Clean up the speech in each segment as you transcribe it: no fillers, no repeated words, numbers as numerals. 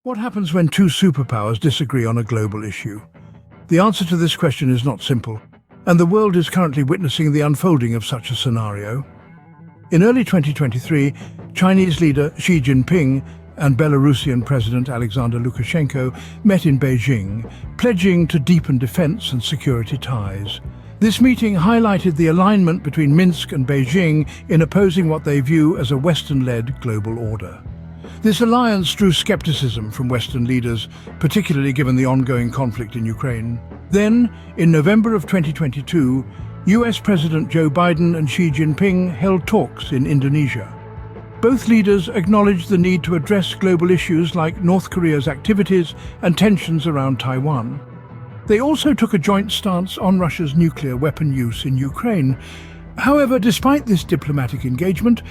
What happens when two superpowers disagree on a global issue? The answer to this question is not simple, and the world is currently witnessing the unfolding of such a scenario. In early 2023, Chinese leader Xi Jinping and Belarusian President Alexander Lukashenko met in Beijing, pledging to deepen defense and security ties. This meeting highlighted the alignment between Minsk and Beijing in opposing what they view as a Western-led global order. This alliance drew skepticism from Western leaders, particularly given the ongoing conflict in Ukraine. Then, in November of 2022, US President Joe Biden and Xi Jinping held talks in Indonesia. Both leaders acknowledged the need to address global issues like North Korea's activities and tensions around Taiwan. They also took a joint stance on Russia's nuclear weapon use in Ukraine. However, despite this diplomatic engagement,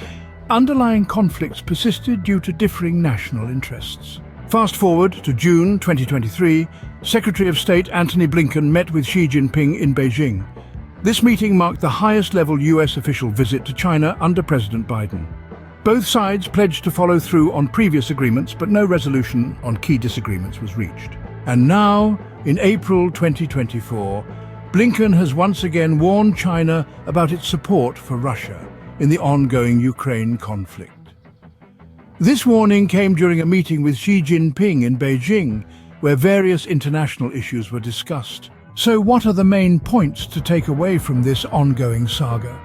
underlying conflicts persisted due to differing national interests. Fast forward to June 2023, Secretary of State Antony Blinken met with Xi Jinping in Beijing. This meeting marked the highest-level US official visit to China under President Biden. Both sides pledged to follow through on previous agreements, but no resolution on key disagreements was reached. And now, in April 2024, Blinken has once again warned China about its support for Russia in the ongoing Ukraine conflict. This warning came during a meeting with Xi Jinping in Beijing, where various international issues were discussed. So what are the main points to take away from this ongoing saga?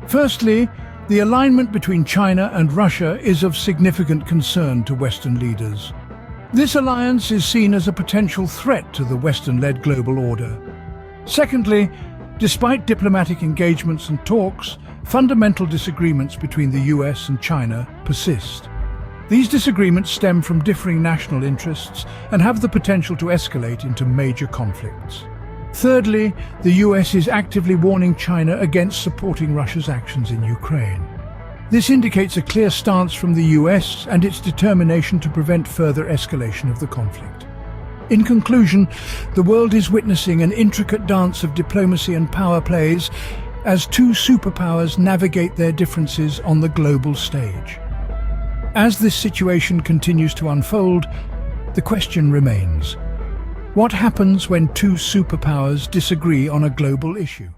Firstly, the alignment between China and Russia is of significant concern to Western leaders. This alliance is seen as a potential threat to the Western-led global order. Secondly, despite diplomatic engagements and talks, fundamental disagreements between the US and China persist. These disagreements stem from differing national interests and have the potential to escalate into major conflicts. Thirdly, the US is actively warning China against supporting Russia's actions in Ukraine. This indicates a clear stance from the US and its determination to prevent further escalation of the conflict. In conclusion, the world is witnessing an intricate dance of diplomacy and power plays as two superpowers navigate their differences on the global stage. As this situation continues to unfold, the question remains: what happens when two superpowers disagree on a global issue?